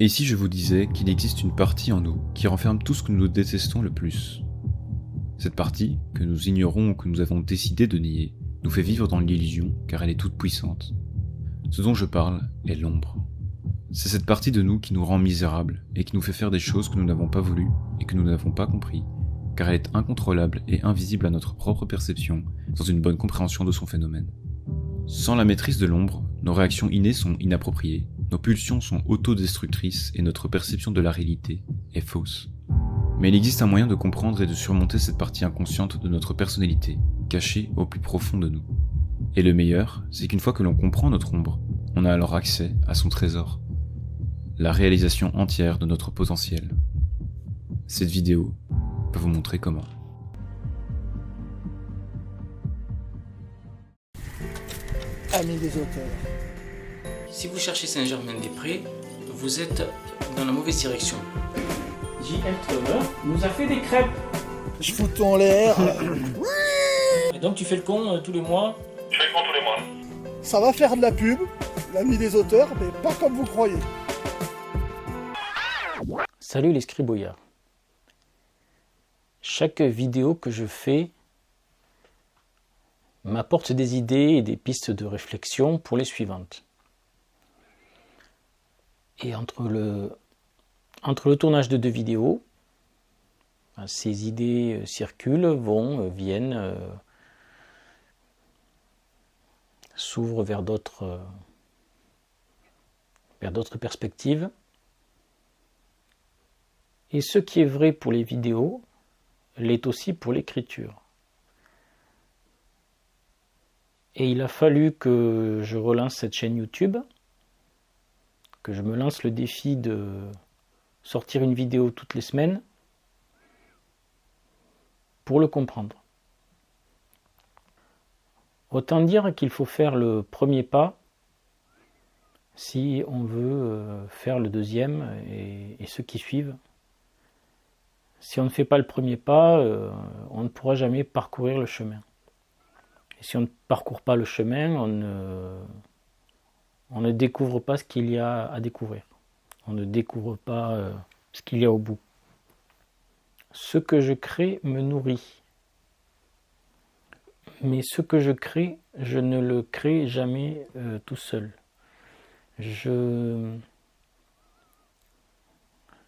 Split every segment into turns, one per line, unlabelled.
Et si je vous disais qu'il existe une partie en nous qui renferme tout ce que nous détestons le plus? Cette partie, que nous ignorons ou que nous avons décidé de nier, nous fait vivre dans l'illusion car elle est toute puissante. Ce dont je parle est l'ombre. C'est cette partie de nous qui nous rend misérables et qui nous fait faire des choses que nous n'avons pas voulu et que nous n'avons pas compris, car elle est incontrôlable et invisible à notre propre perception, sans une bonne compréhension de son phénomène. Sans la maîtrise de l'ombre, nos réactions innées sont inappropriées, nos pulsions sont autodestructrices et notre perception de la réalité est fausse. Mais il existe un moyen de comprendre et de surmonter cette partie inconsciente de notre personnalité, cachée au plus profond de nous. Et le meilleur, c'est qu'une fois que l'on comprend notre ombre, on a alors accès à son trésor, la réalisation entière de notre potentiel. Cette vidéo va vous montrer comment.
Amis des auteurs.
Si vous cherchez Saint-Germain-des-Prés, vous êtes dans la mauvaise direction.
JF nous a fait des crêpes.
Je fous ton l'air.
Et donc tu fais le con tous les mois.
Je fais le compte tous les mois.
Ça va faire de la pub, l'ami des auteurs, mais pas comme vous croyez.
Salut les scribouillards. Chaque vidéo que je fais m'apporte des idées et des pistes de réflexion pour les suivantes. Et entre le tournage de 2 vidéos, ces idées circulent, viennent, s'ouvrent vers d'autres perspectives. Et ce qui est vrai pour les vidéos l'est aussi pour l'écriture. Et il a fallu que je relance cette chaîne YouTube, que je me lance le défi de sortir une vidéo toutes les semaines pour le comprendre. Autant dire qu'il faut faire le premier pas si on veut faire le deuxième et ceux qui suivent. Si on ne fait pas le premier pas, on ne pourra jamais parcourir le chemin. Et si on ne parcourt pas le chemin, on ne découvre pas ce qu'il y a à découvrir. On ne découvre pas ce qu'il y a au bout. Ce que je crée me nourrit. Mais ce que je crée, je ne le crée jamais tout seul. Je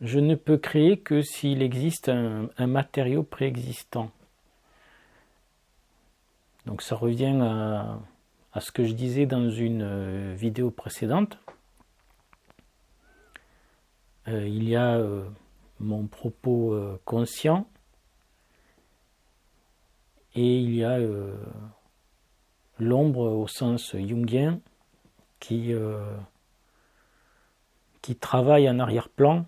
ne peux créer que s'il existe un matériau préexistant. Donc ça revient à ce que je disais dans une vidéo précédente. Il y a mon propos conscient et il y a l'ombre au sens jungien qui travaille en arrière-plan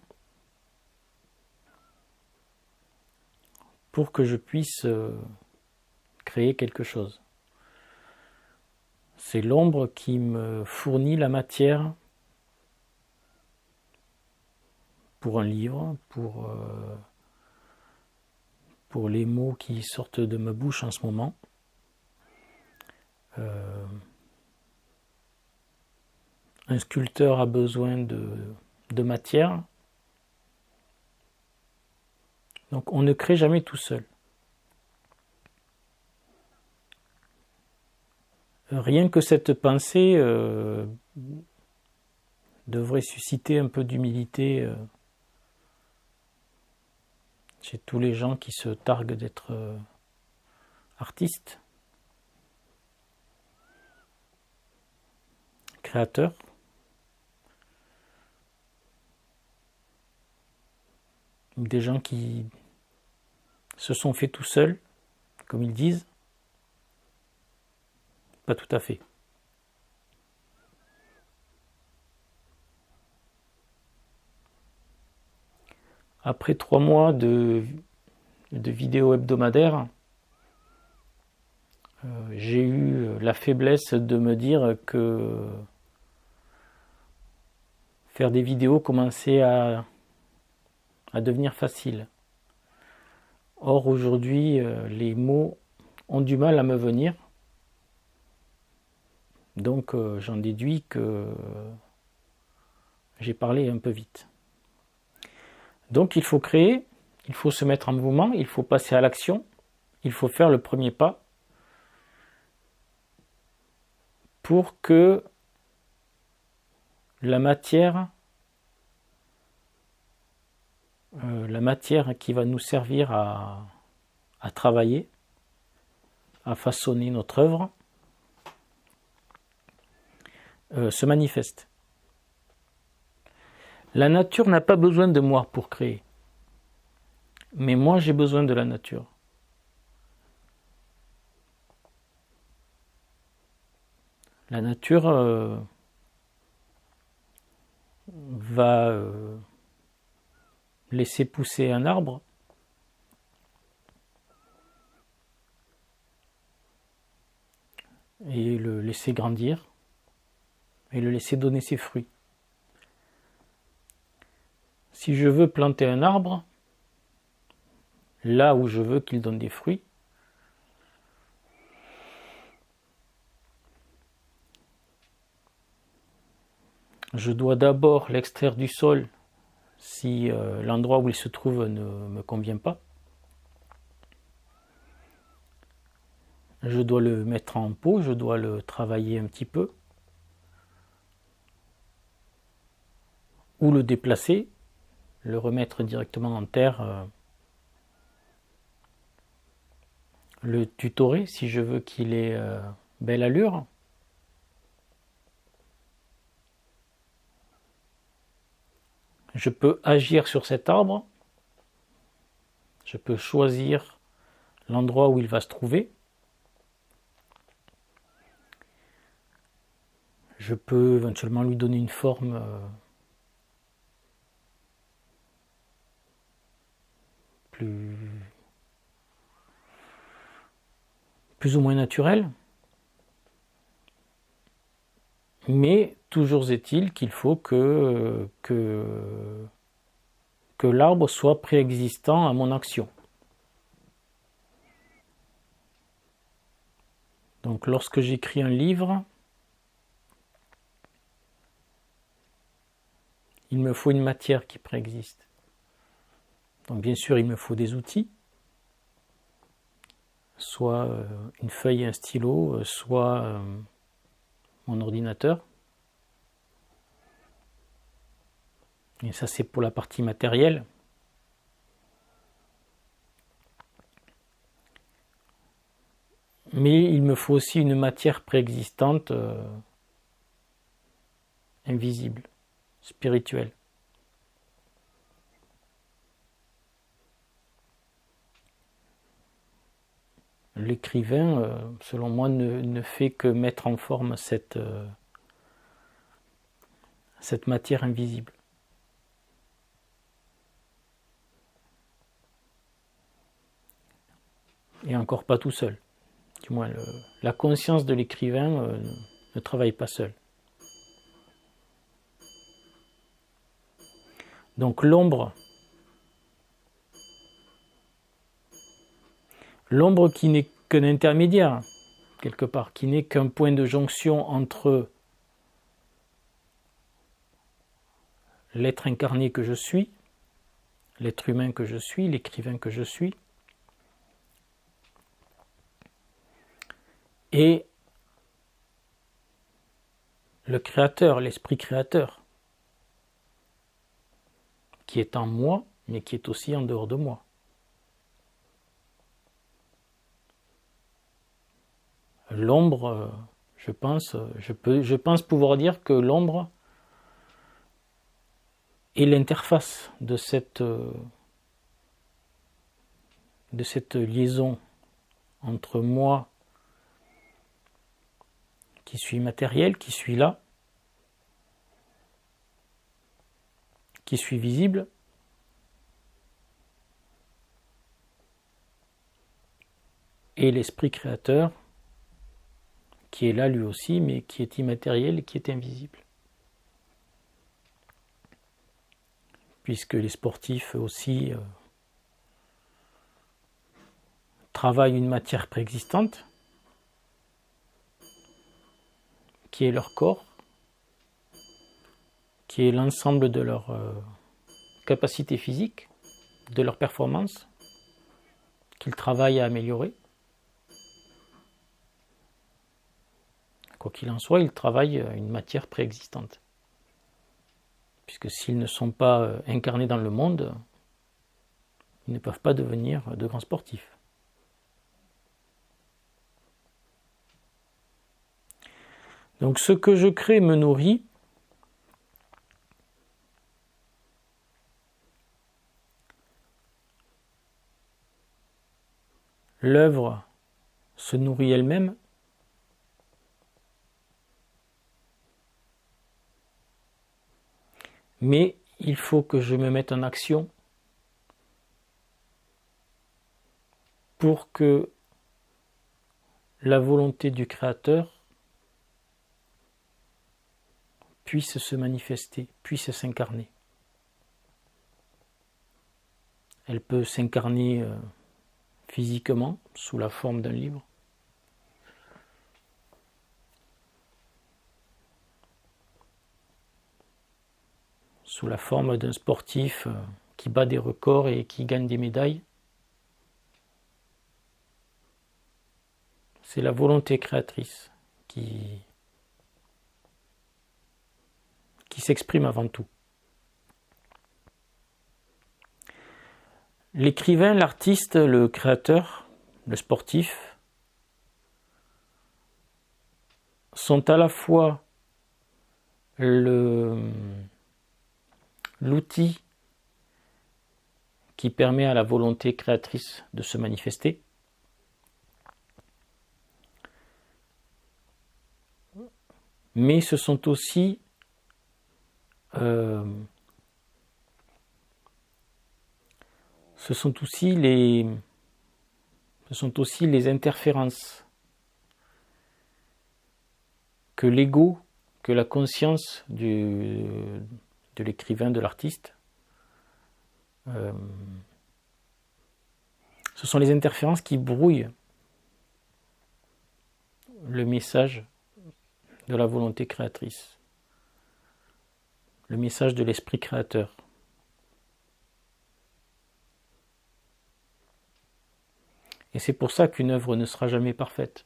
pour que je puisse créer quelque chose. C'est l'ombre qui me fournit la matière pour un livre, pour les mots qui sortent de ma bouche en ce moment. Un sculpteur a besoin de matière. Donc on ne crée jamais tout seul. Rien que cette pensée devrait susciter un peu d'humilité chez tous les gens qui se targuent d'être artistes, créateurs. Des gens qui se sont faits tout seuls, comme ils disent. Pas tout à fait. Après 3 mois de vidéos hebdomadaires, j'ai eu la faiblesse de me dire que faire des vidéos commençait à devenir facile. Or aujourd'hui, les mots ont du mal à me venir. Donc j'en déduis que j'ai parlé un peu vite. Donc il faut créer, il faut se mettre en mouvement, il faut passer à l'action, il faut faire le premier pas pour que la matière qui va nous servir à travailler, à façonner notre œuvre, se manifeste. La nature n'a pas besoin de moi pour créer, mais moi j'ai besoin de la nature. La nature va laisser pousser un arbre et le laisser grandir et le laisser donner ses fruits. Si je veux planter un arbre là où je veux qu'il donne des fruits, je dois d'abord l'extraire du sol si l'endroit où il se trouve ne me convient pas. Je dois le mettre en pot, je dois le travailler un petit peu, ou le déplacer, le remettre directement en terre, le tutorer si je veux qu'il ait belle allure. Je peux agir sur cet arbre, je peux choisir l'endroit où il va se trouver, je peux éventuellement lui donner une forme plus ou moins naturelle, mais toujours est-il qu'il faut que l'arbre soit préexistant à mon action. Donc lorsque j'écris un livre, il me faut une matière qui préexiste. Donc bien sûr, il me faut des outils, soit une feuille et un stylo, soit mon ordinateur. Et ça, c'est pour la partie matérielle. Mais il me faut aussi une matière préexistante, invisible, spirituelle. L'écrivain, selon moi, ne fait que mettre en forme cette matière invisible. Et encore pas tout seul. Du moins, la conscience de l'écrivain ne travaille pas seul. Donc l'ombre qui n'est qu'un intermédiaire, quelque part, qui n'est qu'un point de jonction entre l'être incarné que je suis, l'être humain que je suis, l'écrivain que je suis, et le créateur, l'esprit créateur, qui est en moi, mais qui est aussi en dehors de moi. L'ombre, je pense pouvoir dire que l'ombre est l'interface de cette liaison entre moi, qui suis matériel, qui suis là, qui suis visible, et l'esprit créateur, qui est là lui aussi, mais qui est immatériel et qui est invisible. Puisque les sportifs aussi travaillent une matière préexistante, qui est leur corps, qui est l'ensemble de leur capacités physiques, de leur performance, qu'ils travaillent à améliorer. Quoi qu'il en soit, ils travaillent une matière préexistante. Puisque s'ils ne sont pas incarnés dans le monde, ils ne peuvent pas devenir de grands sportifs. Donc ce que je crée me nourrit. L'œuvre se nourrit elle-même. Mais il faut que je me mette en action pour que la volonté du Créateur puisse se manifester, puisse s'incarner. Elle peut s'incarner physiquement, sous la forme d'un livre. Sous la forme d'un sportif qui bat des records et qui gagne des médailles. C'est la volonté créatrice qui s'exprime avant tout. L'écrivain, l'artiste, le créateur, le sportif sont à la fois l'outil qui permet à la volonté créatrice de se manifester, mais ce sont aussi les interférences que l'ego, que la conscience de l'écrivain, de l'artiste, ce sont les interférences qui brouillent le message de la volonté créatrice, le message de l'esprit créateur. Et c'est pour ça qu'une œuvre ne sera jamais parfaite.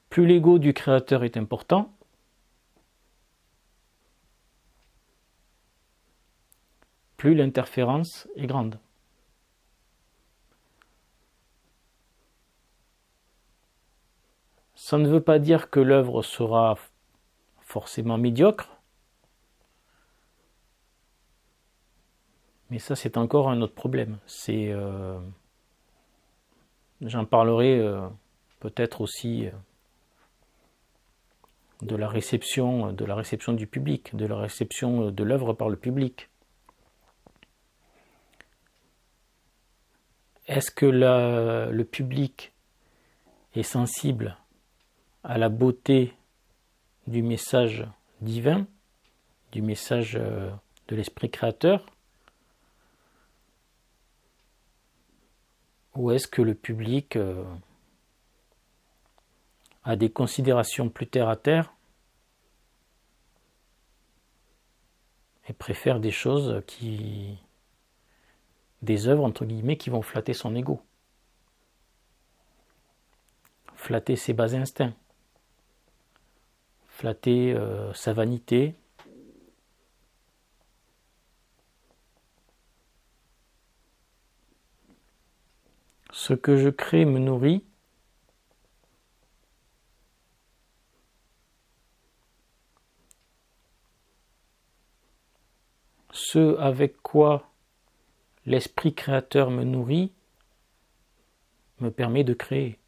Plus l'ego du créateur est important, plus l'interférence est grande. Ça ne veut pas dire que l'œuvre sera forcément médiocre, mais ça c'est encore un autre problème. J'en parlerai peut-être aussi de la réception du public, de la réception de l'œuvre par le public. Est-ce que le public est sensible à la beauté du message divin, du message de l'esprit créateur, ou est-ce que le public a des considérations plus terre à terre et préfère des choses des œuvres entre guillemets qui vont flatter son ego, flatter ses bas instincts, flatter sa vanité, ce que je crée me nourrit. Ce avec quoi l'esprit créateur me nourrit me permet de créer.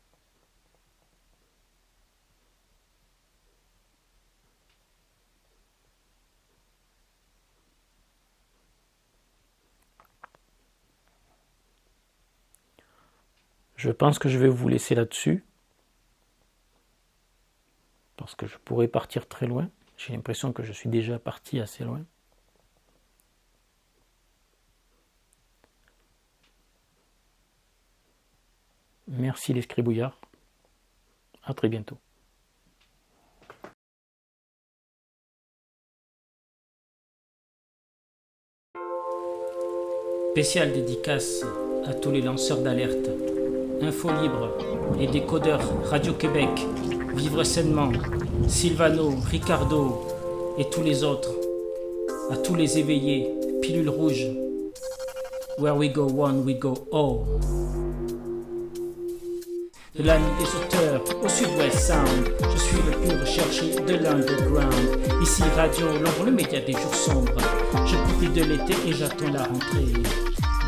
Je pense que je vais vous laisser là-dessus, parce que je pourrais partir très loin. J'ai l'impression que je suis déjà parti assez loin. Merci les scribouillards. À très bientôt.
Spéciale dédicace à tous les lanceurs d'alerte, Info Libre et décodeurs Radio-Québec, Vivre Sainement, Sylvano, Ricardo et tous les autres. À tous les éveillés, Pilule Rouge. Where we go one, we go all. De la nuit des auteurs au Sud-Ouest Sound, je suis le plus recherché de l'underground. Ici Radio L'Ombre, le média des jours sombres. Je profite de l'été et j'attends la rentrée.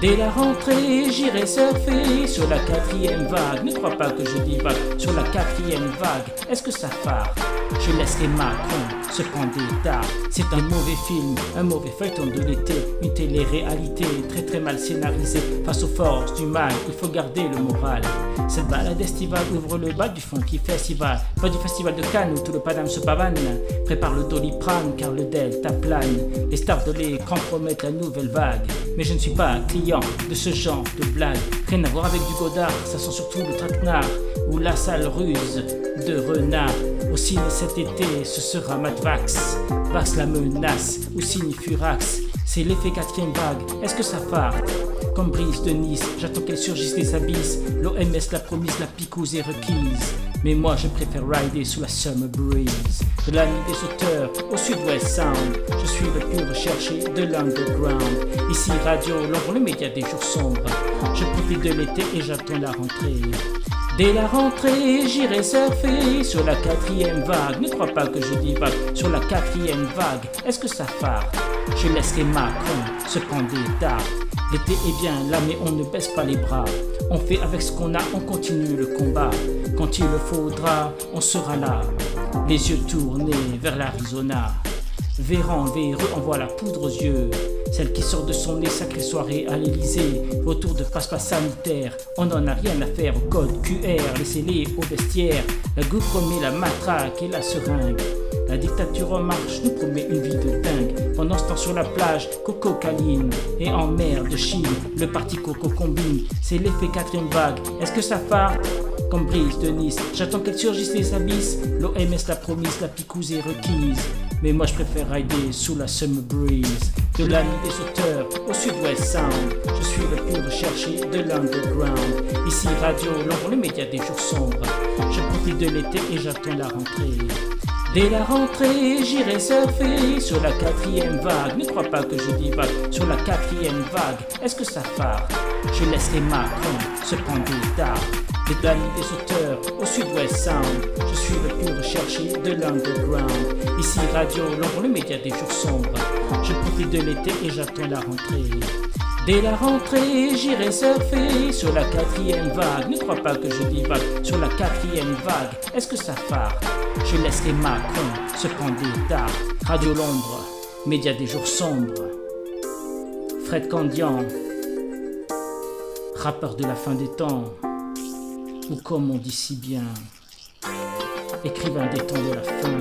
Dès la rentrée, j'irai surfer sur la 4e vague. Ne crois pas que je divague sur la 4e vague. Est-ce que ça phare? Je laisserai Macron se prendre tard. C'est un mauvais film, un mauvais feuilleton de l'été. Une télé-réalité très très mal scénarisée. Face aux forces du mal, il faut garder le moral. Cette balade estivale ouvre le bal du funky festival. Pas du festival de Cannes où tout le padam se pavane. Prépare le Doliprane car le delta plane. Les stars de l'écran promettent la nouvelle vague. Mais je ne suis pas client de ce genre de blague. Rien à voir avec du Godard, ça sent surtout le traquenard ou la sale ruse de renard. Au ciné cet été, ce sera Mad Vax. Vax la menace ou Sinifurax. C'est l'effet 4e vague, est-ce que ça phare? Comme Brise de Nice, j'attends qu'elle surgisse des abysses. L'OMS l'a promise, la picouse est requise. Mais moi je préfère rider sous la summer breeze. De la nuit des auteurs au Sud-Ouest Sound, je suis le plus recherché de l'underground. Ici Radio L'Ombre, le média des jours sombres. Je profite de l'été et j'attends la rentrée. Dès la rentrée, j'irai surfer sur la 4e vague. Ne crois pas que je divague sur la 4e vague. Est-ce que ça phare? Je laisserai Macron se prendre tard. L'été est bien là, mais on ne baisse pas les bras. On fait avec ce qu'on a, on continue le combat. Quand il le faudra, on sera là. Les yeux tournés vers l'Arizona. Véran, véreux, envoie la poudre aux yeux. Celle qui sort de son nez, sacrée soirée à l'Elysée. Retour de passe-passe sanitaire, on n'en a rien à faire au code QR. Laissez-les au vestiaire, la goutte promet la matraque et la seringue. La dictature en marche nous promet une vie de dingue. Pendant ce temps sur la plage, Coco câline. Et en mer de Chine, le parti Coco combine. C'est l'effet 4e vague, est-ce que ça phare? Comme Brise de Nice, j'attends qu'elle surgisse les abysses. L'OMS l'a promise, la picouse est requise. Mais moi je préfère rider sous la summer breeze. De la nuit des auteurs au Sud-Ouest Sound, je suis le plus recherché de l'underground. Ici Radio L'Ombre, le média des jours sombres. Je profite de l'été et j'attends la rentrée. Dès la rentrée, j'irai surfer sur la 4e vague. Ne crois pas que je divague sur la 4e vague. Est-ce que ça phare? Je laisserai Macron se prendre tard. De la nuit des auteurs au Sud-Ouest Sound, je suis le plus recherché de l'underground. Ici Radio L'Ombre, le média des jours sombres. Je profite de l'été et j'attends la rentrée. Dès la rentrée, j'irai surfer sur la 4e vague. Ne crois pas que je divague sur la 4e vague. Est-ce que ça phare? Je laisserai Macron se prendre tard. Radio L'Ombre, média des jours sombres. Fred Candian, rappeur de la fin des temps. Ou comme on dit si bien, écrivain des temps de la fin.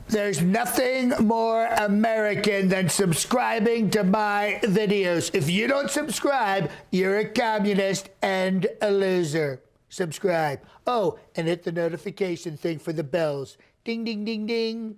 There's nothing more American than subscribing to my videos. If you don't subscribe, you're a communist and a loser. Subscribe. Oh, and hit the notification thing for the bells. Ding, ding, ding, ding.